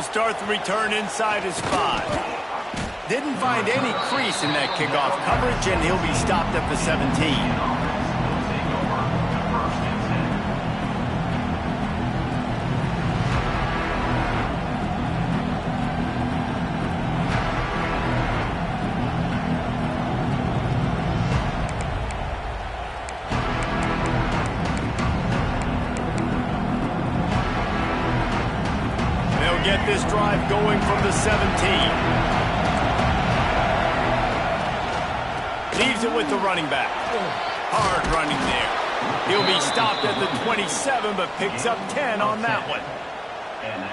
start the return inside his 5. Didn't find any crease in that kickoff coverage, and he'll be stopped at the 17. Get this drive going from the 17. Leaves it with the running back. Hard running there. He'll be stopped at the 27, but picks up 10 on that one.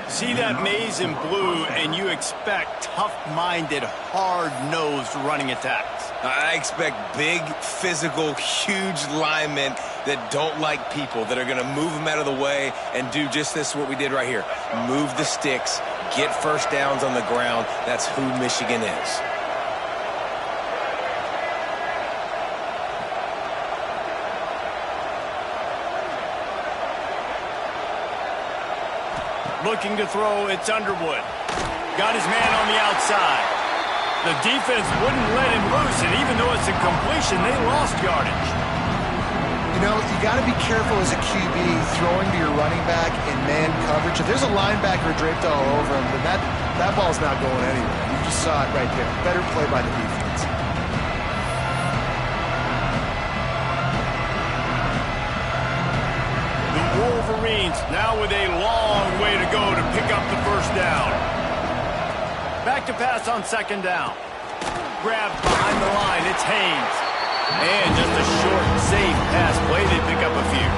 See that maze in blue, and you expect tough-minded, hard-nosed running attacks. I expect big, physical, huge linemen that don't like people, that are going to move them out of the way and do just this, what we did right here. Move the sticks, get first downs on the ground. That's who Michigan is. Looking to throw, it's Underwood. Got his man on the outside. The defense wouldn't let him loose, and even though it's a completion, they lost yardage. You know, you got to be careful as a QB throwing to your running back in man coverage. If there's a linebacker draped all over him, then that ball's not going anywhere. You just saw it right there. Better play by the defense. The Wolverines now with a long way to go to pick up the first down. Back to pass on second down. Grabbed behind the line, it's Haynes. And just a short, safe pass play to pick up a few.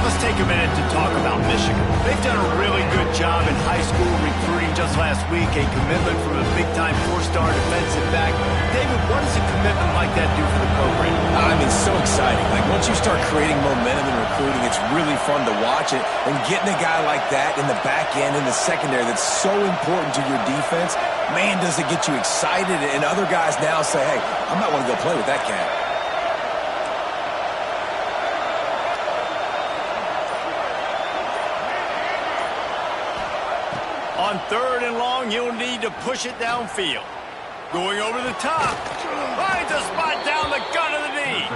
Let's take a minute to talk about Michigan. They've done a really good job in high school recruiting. Just last week, a commitment from a big-time 4-star defensive back. David, what does a commitment like that do for the program? I mean, so exciting. Like, once you start creating momentum in recruiting, it's really fun to watch it. And getting a guy like that in the back end, in the secondary, that's so important to your defense, man, does it get you excited. And other guys now say, hey, I might want to go play with that cat. On third and long, you'll need to push it downfield. Going over the top. Finds a spot down the gut of the knee.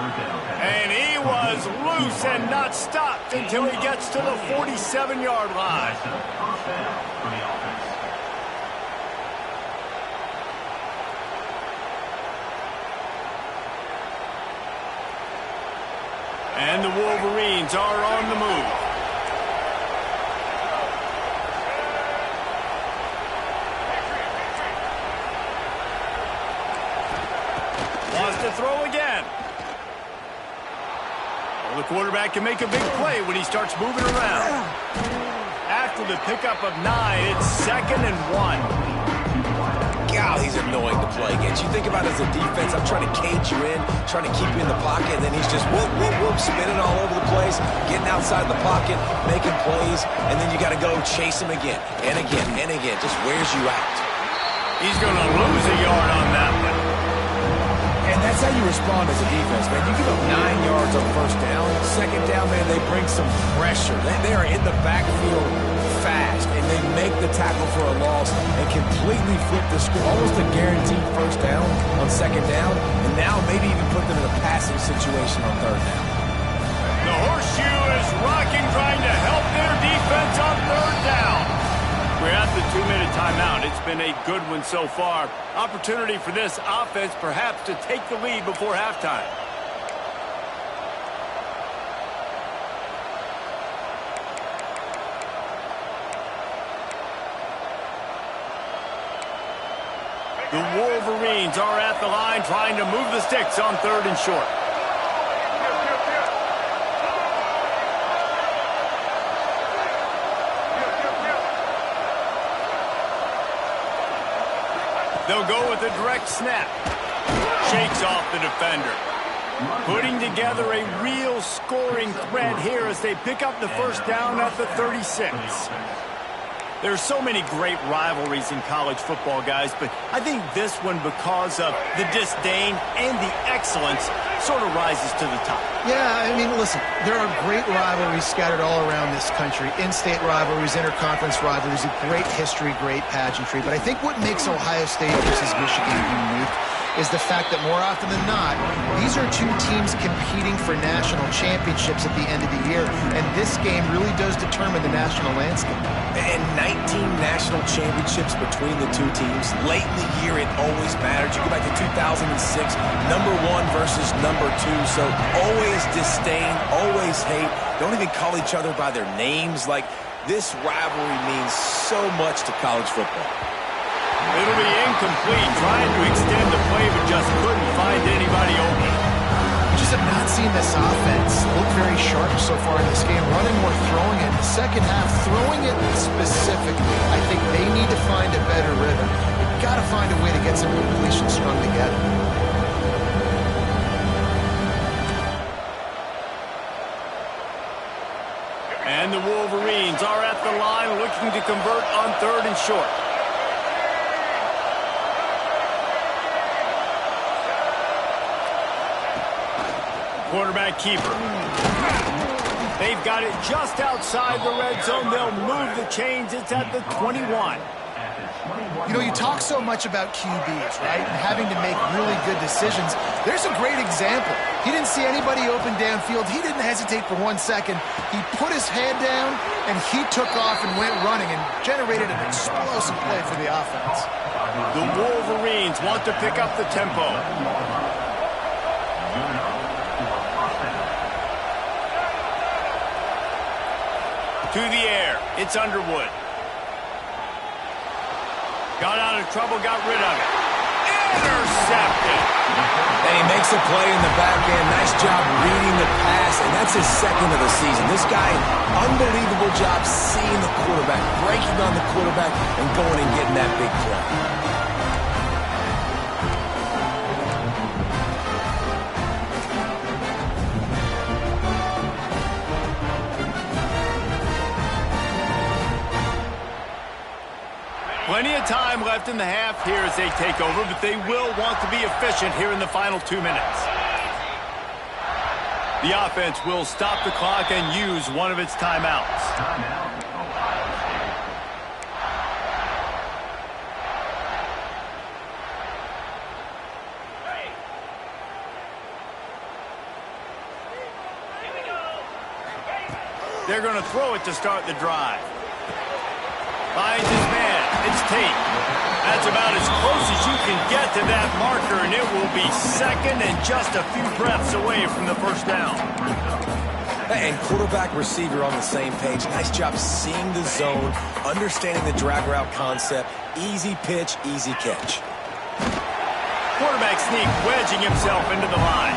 And he was loose and not stopped until he gets to the 47-yard line. And the Wolverines are on the move. To throw again. Well, the quarterback can make a big play when he starts moving around. After the pickup of 9, it's 2nd and 1. God, he's annoying to play against. You think about it as a defense, I'm trying to cage you in, trying to keep you in the pocket, and then he's just whoop, whoop, whoop, spinning all over the place, getting outside the pocket, making plays, and then you got to go chase him again, and again, and again. Just wears you out. He's going to lose a yard on that one. And that's how you respond as a defense, man. You give up 9 yards on first down. Second down, man, they bring some pressure. They are in the backfield fast, and they make the tackle for a loss and completely flip the script. Almost a guaranteed first down on second down, and now maybe even put them in a passing situation on third down. The horseshoe is rocking, trying to help their defense on third down. We're at the 2-minute timeout. It's been a good one so far. Opportunity for this offense perhaps to take the lead before halftime. The Wolverines are at the line trying to move the sticks on third and short. They'll go with a direct snap. Shakes off the defender. Putting together a real scoring threat here as they pick up the first down at the 36. There's so many great rivalries in college football, guys, but I think this one, because of the disdain and the excellence, sort of rises to the top. Yeah, I mean, listen, there are great rivalries scattered all around this country. In-state rivalries, interconference rivalries, a great history, great pageantry. But I think what makes Ohio State versus Michigan unique is the fact that more often than not, these are two teams competing for national championships at the end of the year, and this game really does determine the national landscape. And 19 national championships between the two teams. Late in the year, it always mattered. You go back to 2006, number 1 versus number 2. So always disdain, always hate. Don't even call each other by their names. Like, this rivalry means so much to college football. It'll be incomplete, trying to extend the play, but just couldn't find anybody open. We just have not seen this offense look very sharp so far in this game. Running more, throwing it. The second half, throwing it specifically. I think they need to find a better rhythm. They've got to find a way to get some completions strung together. And the Wolverines are at the line looking to convert on 3rd and short. Quarterback keeper. They've got it just outside the red zone. They'll move the chains. It's at the 21. You know, you talk so much about QBs, right? And having to make really good decisions. There's a great example. He didn't see anybody open downfield. He didn't hesitate for 1 second. He put his head down, and he took off and went running and generated an explosive play for the offense. The Wolverines want to pick up the tempo. To the air. It's Underwood. Got out of trouble, got rid of it. Intercepted. And he makes a play in the back end. Nice job reading the pass, and that's his 2nd of the season. This guy, unbelievable job seeing the quarterback, breaking on the quarterback, and going and getting that big play. Plenty of time left in the half here as they take over, but they will want to be efficient here in the final 2 minutes. The offense will stop the clock and use one of its timeouts. They're going to throw it to start the drive. Finds his man. It's Tate. That's about as close as you can get to that marker, and it will be 2nd and just a few breaths away from the 1st down. And quarterback, receiver on the same page. Nice job seeing the zone, understanding the drag route concept. Easy pitch, easy catch. Quarterback sneak, wedging himself into the line.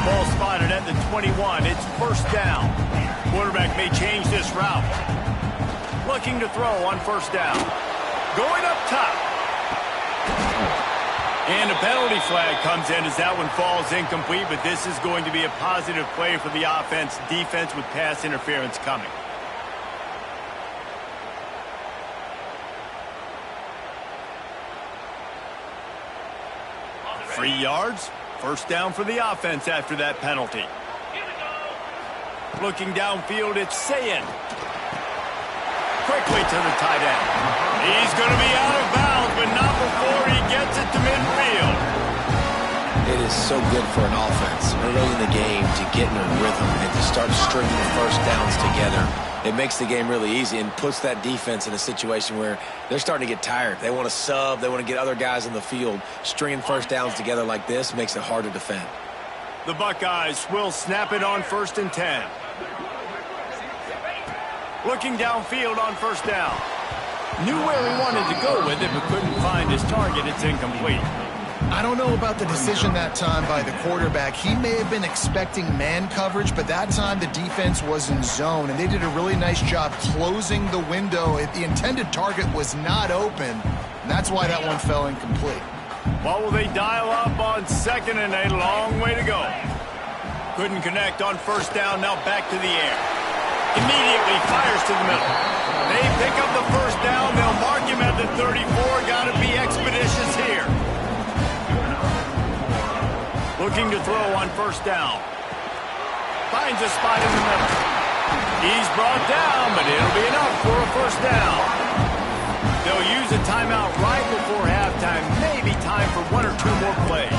Ball spotted at the 21. It's 1st down. Quarterback may change this route. Looking to throw on 1st down. Going up top. And a penalty flag comes in as that one falls incomplete, but this is going to be a positive play for the offense. Defense with pass interference coming. Free yards. 1st down for the offense after that penalty. Looking downfield, it's Sayin. Quickly to the tight end. He's going to be out of bounds, but not before he gets it to midfield. It is so good for an offense early in the game to get in a rhythm and to start stringing the 1st downs together. It makes the game really easy and puts that defense in a situation where they're starting to get tired. They want to sub. They want to get other guys in the field. Stringing 1st downs together like this makes it hard to defend. The Buckeyes will snap it on 1st and 10. Looking downfield on 1st down. Knew where he wanted to go with it, but couldn't find his target. It's incomplete. I don't know about the decision that time by the quarterback. He may have been expecting man coverage, but that time the defense was in zone, and they did a really nice job closing the window. The intended target was not open, and that's why that one fell incomplete. What will they dial up on second and a long way to go? Couldn't connect on first down, now back to the air. Immediately fires to the middle. They pick up the first down, they'll mark him at the 34. Got to be expeditious here. Looking to throw on first down. Finds a spot in the middle. He's brought down, but it'll be enough for a first down. They'll use a timeout right before halftime. Maybe time for one or two more plays.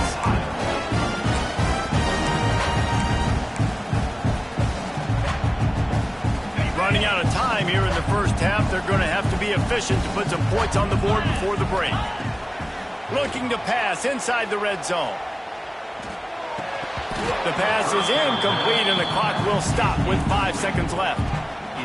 Running out of time here in the first half. They're going to have to be efficient to put some points on the board before the break. Looking to pass inside the red zone. The pass is incomplete, and the clock will stop with 5 seconds left.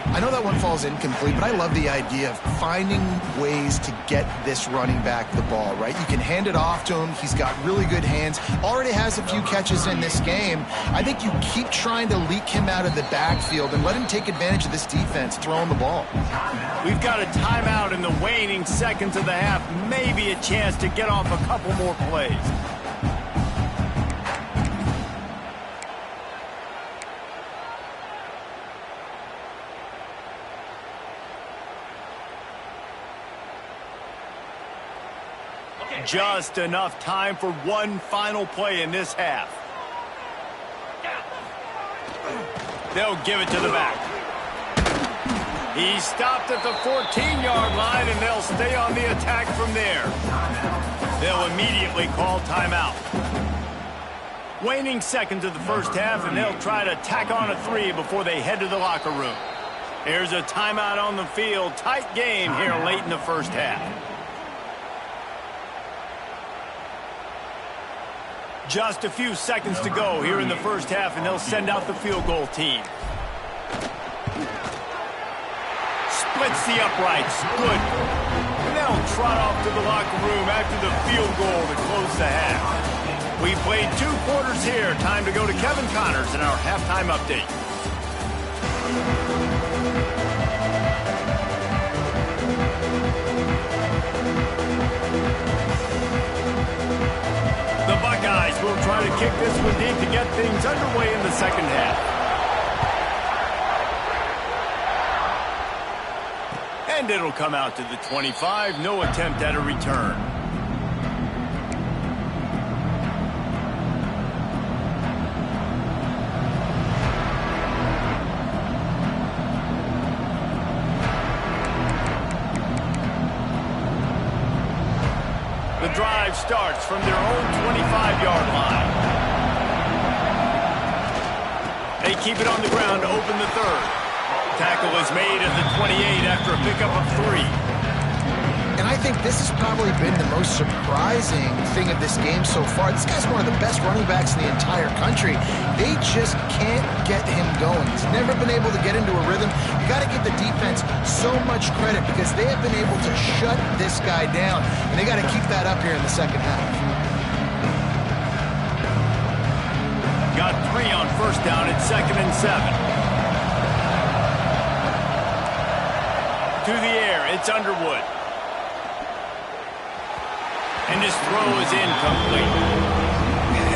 I know that one falls incomplete, but I love the idea of finding ways to get this running back the ball, right? You can hand it off to him. He's got really good hands. Already has a few catches in this game. I think you keep trying to leak him out of the backfield and let him take advantage of this defense throwing the ball. We've got a timeout in the waning seconds of the half. Maybe a chance to get off a couple more plays. Just enough time for one final play in this half. They'll give it to the back. He stopped at the 14-yard line, and they'll stay on the attack from there. They'll immediately call timeout. Waning seconds of the first half, and they'll try to tack on a 3 before they head to the locker room. Here's a timeout on the field. Tight game here late in the first half. Just a few seconds to go here in the first half, and they'll send out the field goal team. Splits the uprights. Good. And they'll trot off to the locker room after the field goal to close the half. We played 2 quarters here. Time to go to Kevin Connors in our halftime update. The Buckeyes will try to kick this one deep to get things underway in the second half. And it'll come out to the 25. No attempt at a return. The drive starts from their own 25-yard line. They keep it on the ground to open the third. Tackle is made at the 28 after a pickup of 3. And I think this has probably been the most surprising thing of this game so far. This guy's one of the best running backs in the entire country. They just can't get him going. He's never been able to get into a rhythm. You got to give the defense so much credit because they have been able to shut this guy down. And they got to keep that up here in the second half. Got 3 on first down at 2nd and 7. To the air, it's Underwood. And his throw is incomplete.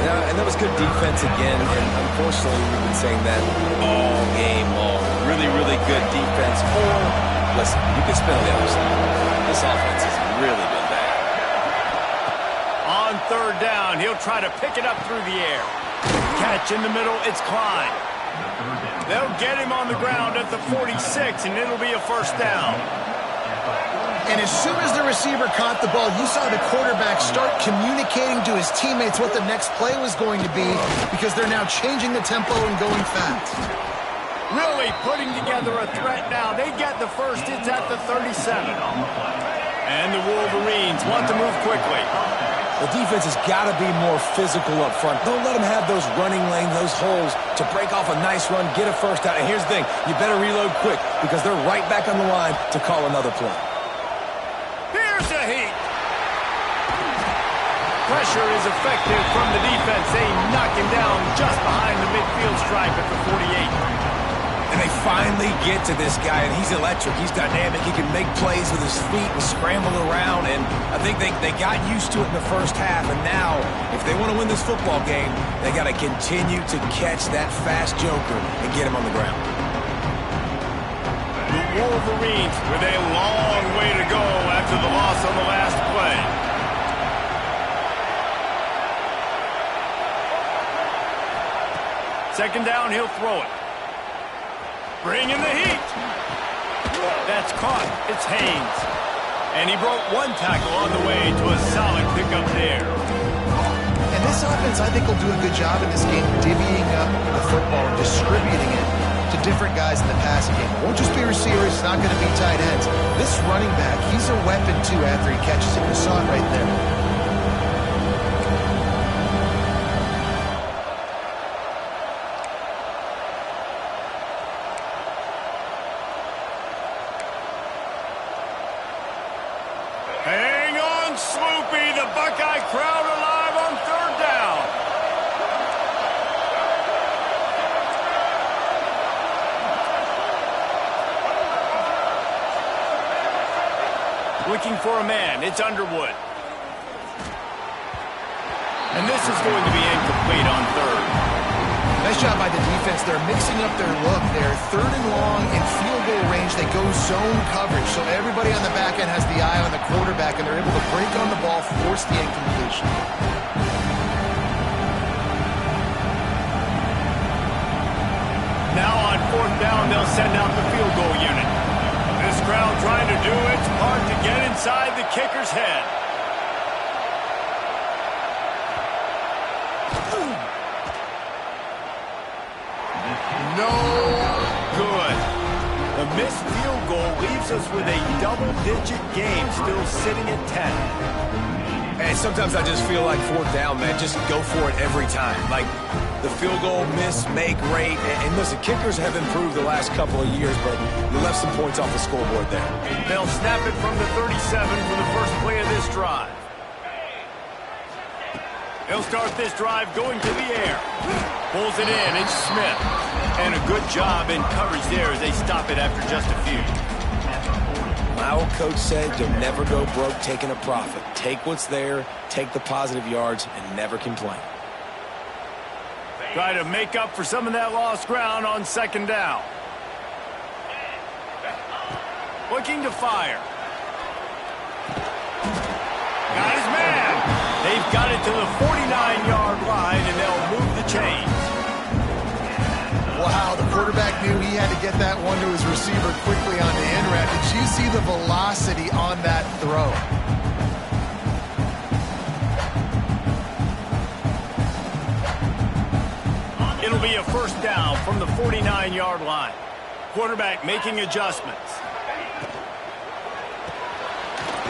And that was good defense again, and unfortunately we've been saying that all game long. Really, really good defense. Or, listen, you can spin on the other side. This offense has really been bad. On third down, he'll try to pick it up through the air. Catch in the middle, it's Klein. They'll get him on the ground at the 46, and it'll be a first down. And as soon as the receiver caught the ball, you saw the quarterback start communicating to his teammates what the next play was going to be because they're now changing the tempo and going fast. Really putting together a threat now. They get the first. It's at the 37. And the Wolverines want to move quickly. The defense has got to be more physical up front. Don't let them have those running lanes, those holes to break off a nice run, get a first down. And here's the thing, you better reload quick because they're right back on the line to call another play. Here's the heat. Pressure is effective from the defense. They knock him down just behind the midfield stripe at the 48. And they finally get to this guy, and he's electric. He's dynamic. He can make plays with his feet and scramble around, and I think they got used to it in the first half, and now, if they want to win this football game, they got to continue to catch that fast joker and get him on the ground. The Wolverines with a long way to go after the loss on the last play. Second down, he'll throw it. Bring in the heat. That's caught. It's Haynes. And he broke one tackle on the way to a solid pickup there. And this offense, I think, will do a good job in this game divvying up the football and distributing it to different guys in the passing game. It won't just be receivers. It's not going to be tight ends. This running back, he's a weapon, too, after he catches it. You saw it right there. Hang on, Swoopy. The Buckeye crowd alive on third down. Looking for a man. It's Underwood. And this is going to be incomplete on third. Nice job by the defense. They're mixing up their look. They're third and long in field goal range. They go zone coverage, so everybody on the back end has the eye on the quarterback, and they're able to break on the ball, force the incompletion. Now on fourth down, they'll send out the field goal unit. This crowd trying to do its part to get inside the kicker's head. No good. The missed field goal leaves us with a double-digit game, still sitting at 10. And sometimes I just feel like fourth down, man, just go for it every time. Like the field goal miss, make rate. And listen, kickers have improved the last couple of years, but you left some points off the scoreboard there. They'll snap it from the 37 for the first play of this drive. They'll start this drive going to the air. Pulls it in. It's Smith. And a good job in coverage there as they stop it after just a few. My old coach said you'll never go broke taking a profit. Take what's there, take the positive yards, and never complain. Try to make up for some of that lost ground on second down. Looking to fire. Got his man. They've got it to the 49-yard line, and they'll move the chains. Wow, the quarterback knew he had to get that one to his receiver quickly on the end route. Did you see the velocity on that throw? It'll be a first down from the 49-yard line. Quarterback making adjustments.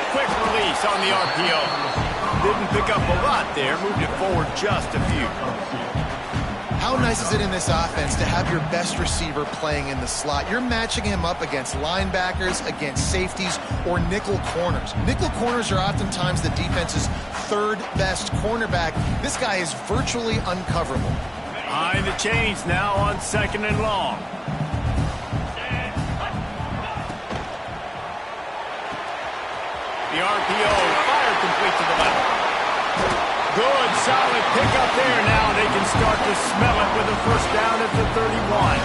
Quick release on the RPO. Didn't pick up a lot there, moved it forward just a few. How nice is it in this offense to have your best receiver playing in the slot? You're matching him up against linebackers, against safeties, or nickel corners. Nickel corners are oftentimes the defense's third best cornerback. This guy is virtually uncoverable. Behind the chains now on second and long. The RPO fire complete to the left. Good, solid pickup there. Now they can start to smell it with a first down at the 31.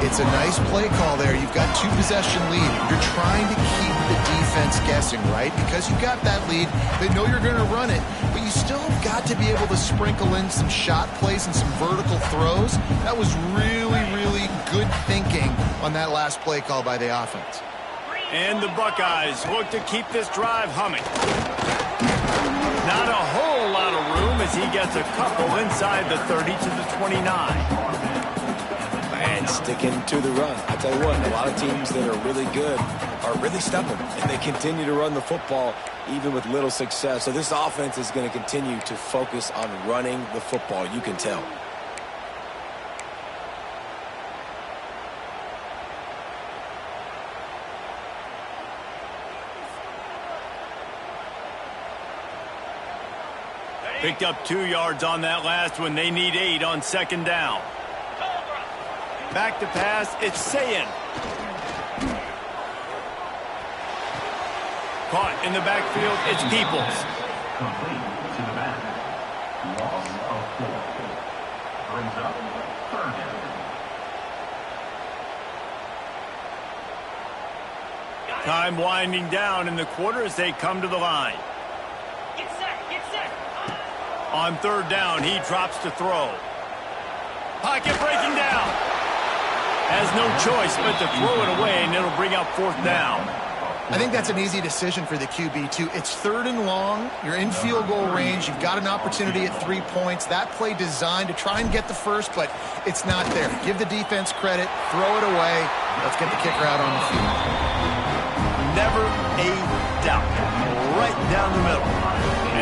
It's a nice play call there. You've got two possession lead. You're trying to keep the defense guessing, right? Because you got that lead, they know you're going to run it, but you still have got to be able to sprinkle in some shot plays and some vertical throws. That was really, really good thinking on that last play call by the offense. And the Buckeyes look to keep this drive humming. Not a whole lot of room as he gets a couple inside the 30 to the 29. And sticking to the run. I tell you what, a lot of teams that are really good are really stubborn, and they continue to run the football even with little success. So this offense is going to continue to focus on running the football. You can tell. Picked up 2 yards on that last one. They need 8 on second down. Back to pass, it's Sayin. Caught in the backfield, it's Peoples. Complete to the back. Loss of 4. Brings up 3rd down. Time winding down in the quarter as they come to the line. Get set. On 3rd down, he drops to throw. Pocket breaking down. Has no choice but to throw it away, and it'll bring up 4th down. I think that's an easy decision for the QB, too. It's 3rd and long. You're in field goal range. You've got an opportunity at 3 points. That play designed to try and get the first, but it's not there. Give the defense credit. Throw it away. Let's get the kicker out on the field. Never a doubt. Right down the middle.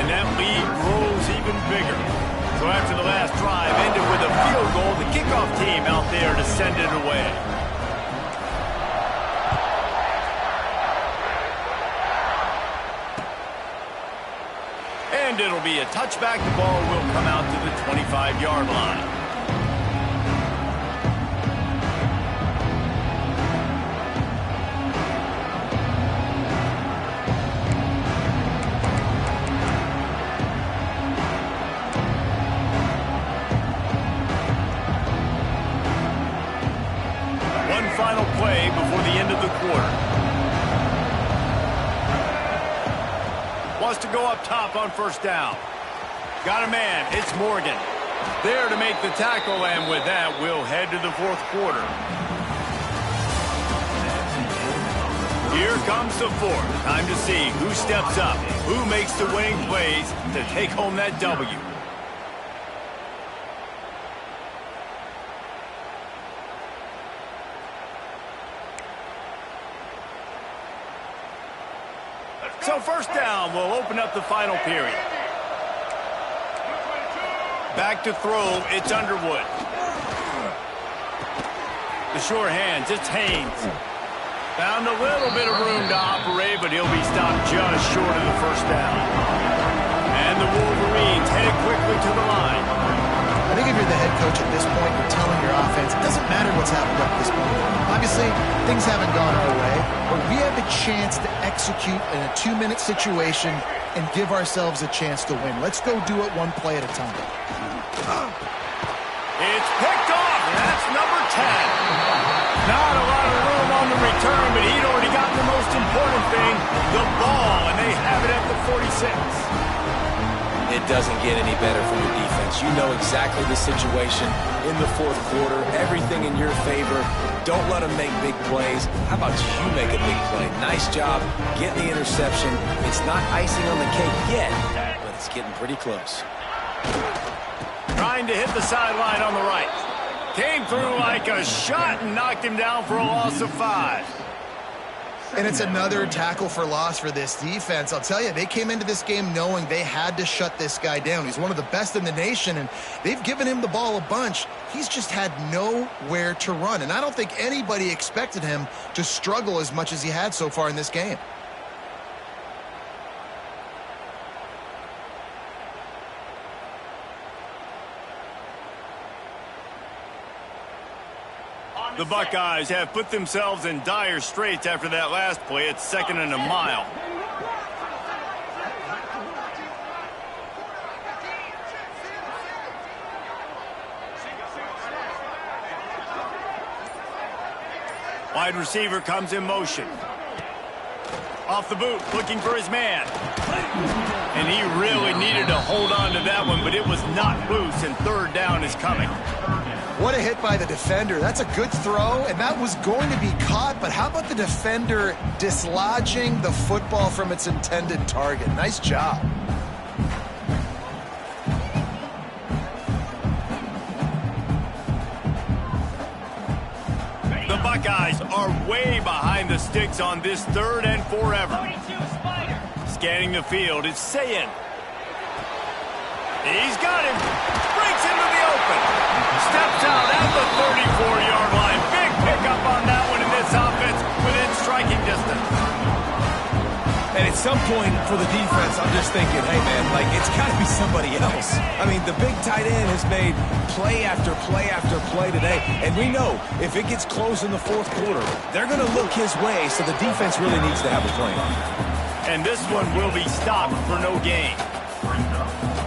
And that lead grows even bigger. So after the last drive ended with a field goal, the kickoff team out there to send it away. And it'll be a touchback. The ball will come out to the 25-yard line. One final play before the end of the quarter. Wants to go up top on 1st down. Got a man. It's Morgan. There to make the tackle, and with that, we'll head to the 4th quarter. Here comes the 4th. Time to see who steps up, who makes the winning plays to take home that W. So 1st down will open up the final period. Back to throw, it's Underwood. The sure hands, it's Haynes. Found a little bit of room to operate, but he'll be stopped just short of the 1st down. And the Wolverines head quickly to the line. I think if you're the head coach at this point, you're telling your offense, it doesn't matter what's happened up this point. Obviously, things haven't gone our way, but we have a chance to execute in a 2-minute situation and give ourselves a chance to win. Let's go do it one play at a time. It's picked off, and that's number 10. Not a lot of room on the return, but he'd already gotten the most important thing, the ball, and they have it at the 46. It doesn't get any better from your defense. You know exactly the situation in the 4th quarter. Everything in your favor. Don't let them make big plays. How about you make a big play? Nice job getting the interception. It's not icing on the cake yet, but it's getting pretty close. Trying to hit the sideline on the right. Came through like a shot and knocked him down for a loss of 5. And it's another tackle for loss for this defense. I'll tell you, they came into this game knowing they had to shut this guy down. He's one of the best in the nation, and they've given him the ball a bunch. He's just had nowhere to run, and I don't think anybody expected him to struggle as much as he had so far in this game. The Buckeyes have put themselves in dire straits after that last play. It's 2nd and a mile. Wide receiver comes in motion. Off the boot, looking for his man. And he really needed to hold on to that one, but it was not loose, and 3rd down is coming. What a hit by the defender. That's a good throw, and that was going to be caught, but how about the defender dislodging the football from its intended target? Nice job. The Buckeyes are way behind the sticks on this 3rd and forever. Scanning the field, it's Sayin. He's got him. Breaks into the open. Steps out at the 34-yard line. Big pickup on that one in this offense within striking distance. And it's some point for the defense, I'm just thinking, hey, man, like, it's got to be somebody else. I mean, the big tight end has made play after play after play today, and we know if it gets close in the fourth quarter, they're going to look his way, so the defense really needs to have a plan. And this one will be stopped for no gain.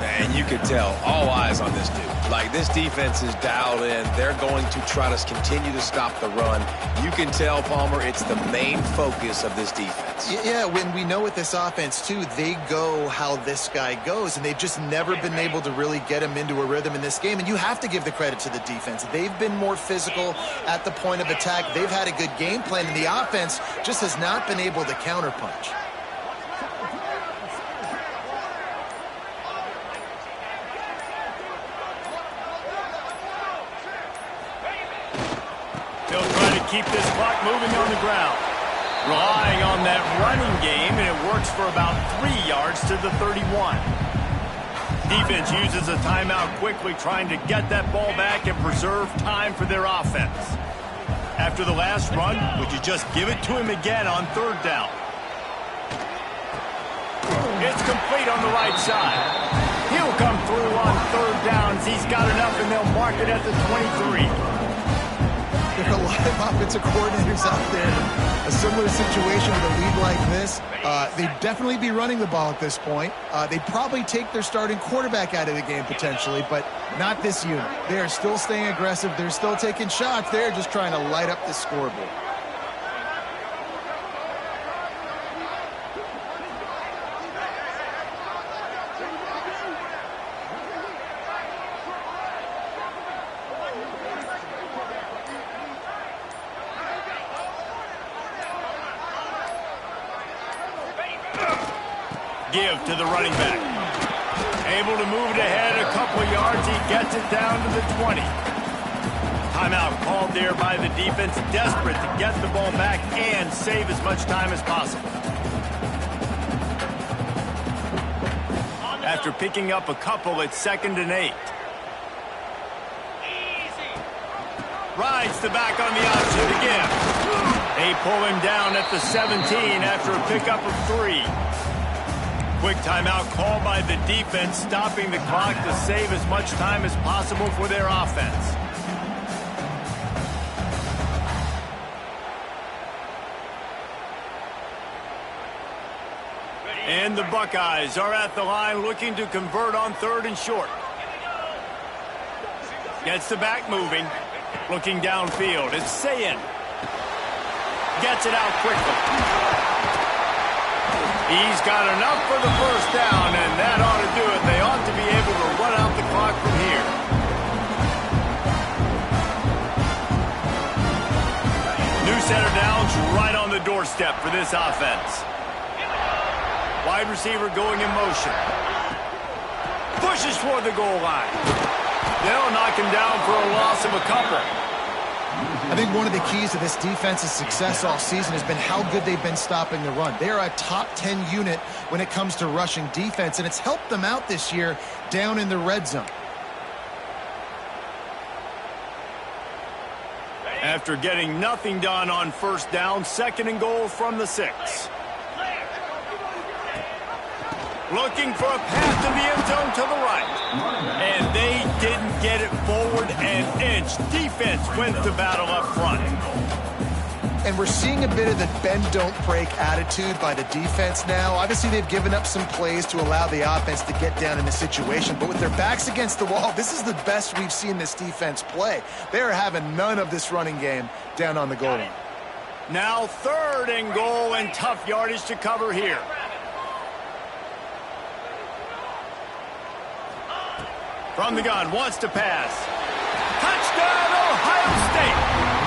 And you can tell all eyes on this dude. Like, this defense is dialed in. They're going to try to continue to stop the run. You can tell, Palmer, it's the main focus of this defense. Yeah, when we know with this offense, too, they go how this guy goes, and they've just never been able to really get him into a rhythm in this game. And you have to give the credit to the defense. They've been more physical at the point of attack. They've had a good game plan, and the offense just has not been able to counterpunch. They'll try to keep this clock moving on the ground. Relying on that running game, and it works for about 3 yards to the 31. Defense uses a timeout quickly, trying to get that ball back and preserve time for their offense. After the last run, would you just give it to him again on third down? It's complete on the right side. He'll come through on third downs. He's got enough, and they'll mark it at the 23. There are a lot of offensive coordinators out there. A similar situation with a lead like this. They'd definitely be running the ball at this point. They'd probably take their starting quarterback out of the game potentially, but not this unit. They are still staying aggressive. They're still taking shots. They're just trying to light up the scoreboard. Give to the running back. Able to move it ahead a couple of yards. He gets it down to the 20. Timeout called there by the defense, desperate to get the ball back and save as much time as possible. After picking up a couple, it's 2nd and 8. Rides the back on the option again. They pull him down at the 17 after a pickup of 3. Quick timeout called by the defense, stopping the clock to save as much time as possible for their offense. And the Buckeyes are at the line looking to convert on 3rd and short. Gets the back moving, looking downfield. It's Sayin. Gets it out quickly. He's got enough for the first down, and that ought to do it. They ought to be able to run out the clock from here. New set of downs right on the doorstep for this offense. Wide receiver going in motion. Pushes toward the goal line. They'll knock him down for a loss of a couple. I think one of the keys to this defense's success all season has been how good they've been stopping the run. They are a top 10 unit when it comes to rushing defense, and it's helped them out this year down in the red zone. After getting nothing done on first down, 2nd and goal from the 6. Looking for a path to the end zone to the right. And they didn't get it forward an inch. Defense wins the battle up front. And we're seeing a bit of the bend-don't-break attitude by the defense now. Obviously, they've given up some plays to allow the offense to get down in the situation. But with their backs against the wall, this is the best we've seen this defense play. They are having none of this running game down on the goal line. Now 3rd and goal, and tough yardage to cover here. From the gun, wants to pass. Touchdown, Ohio State.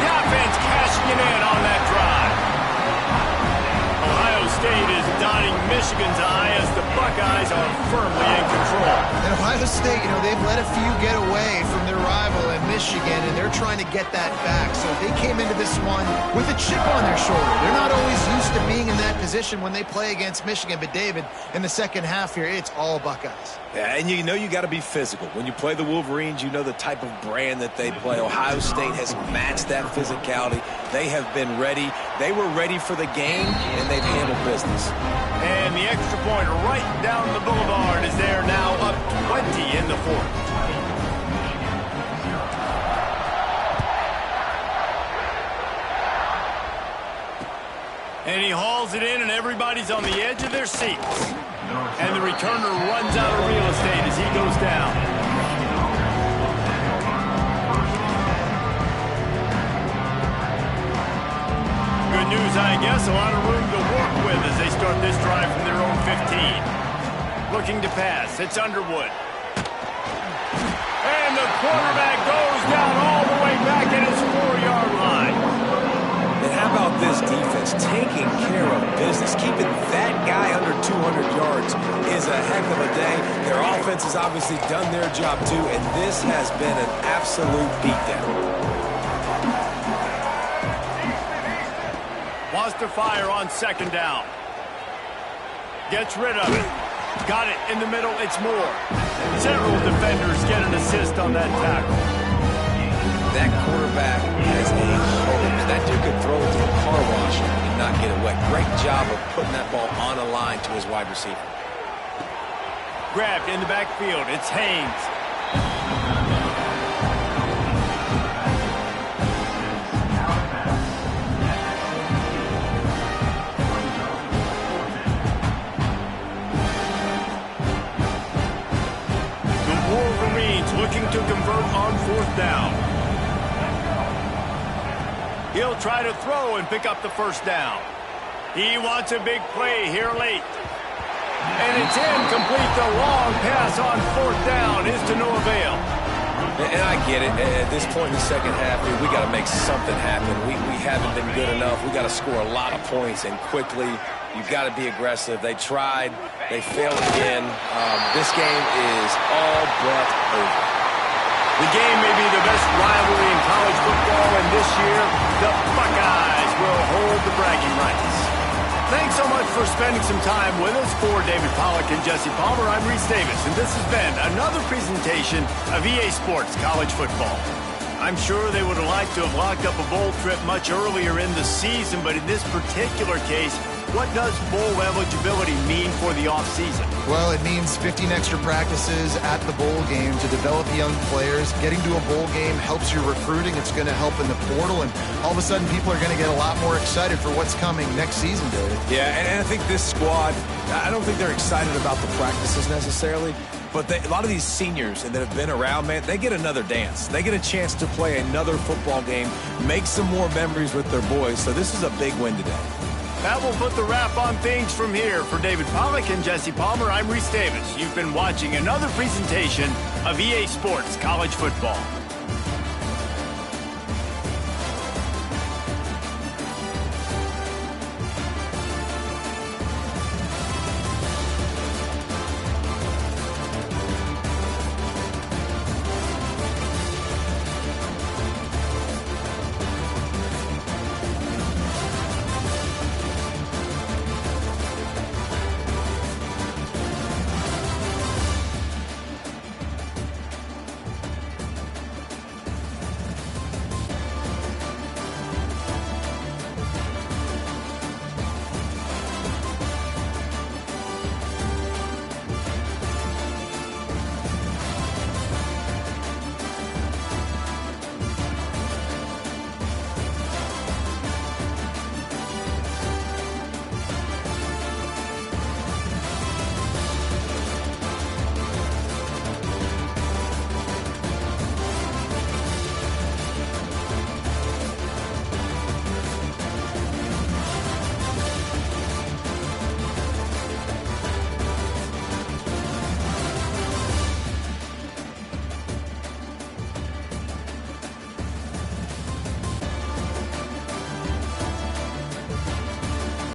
The offense cashing it in on that drive. Ohio State is dotting Michigan's eye as the Buckeyes are firmly in control. And Ohio State, you know, they've let a few get away from their rival in Michigan, and they're trying to get that back. So they came into this one with a chip on their shoulder. They're not always used to being in that position when they play against Michigan. But, David, in the second half here, it's all Buckeyes. Yeah, and you know you got to be physical. When you play the Wolverines, you know the type of brand that they play. Ohio State has matched that physicality. They have been ready. They were ready for the game, and they've handled business. And the extra point right down the boulevard is there now, up 20 in the fourth. And he hauls it in, and everybody's on the edge of their seats. And the returner runs out of real estate as he goes down. Good news, I guess. A lot of room to work with as they start this drive from their own 15. Looking to pass. It's Underwood. And the quarterback goes down all the way back at his 4-yard line. And how about this defense taking care of business? Keeping that guy under 200 yards is a heck of a day. Their offense has obviously done their job too, and this has been an absolute beatdown. Wants to fire on second down. Gets rid of it. Got it in the middle. It's Moore. Several defenders get an assist on that tackle. That quarterback has a hose. That dude could throw it to the car wash and not get it wet. Great job of putting that ball on a line to his wide receiver. Grabbed in the backfield. It's Haynes. The Wolverines looking to convert on fourth down. He'll try to throw and pick up the first down. He wants a big play here late. And it's incomplete. The long pass on fourth down is to no avail. And I get it. At this point in the second half, dude, we got to make something happen. We haven't been good enough. We got to score a lot of points and quickly. You've got to be aggressive. They tried. They failed again. This game is all but over. The game may be the best rivalry in college football, and this year, the Buckeyes will hold the bragging rights. Thanks so much for spending some time with us. For David Pollack and Jesse Palmer, I'm Reese Davis, and this has been another presentation of EA Sports College Football. I'm sure they would have liked to have locked up a bowl trip much earlier in the season, but in this particular case, what does bowl eligibility mean for the offseason? Well, it means 15 extra practices at the bowl game to develop young players. Getting to a bowl game helps your recruiting. It's going to help in the portal, and all of a sudden people are going to get a lot more excited for what's coming next season, David. Yeah, and I think this squad, I don't think they're excited about the practices necessarily, but a lot of these seniors that have been around, man, they get another dance. They get a chance to play another football game, make some more memories with their boys, so this is a big win today. That will put the wrap on things from here. For David Pollack and Jesse Palmer, I'm Reese Davis. You've been watching another presentation of EA Sports College Football.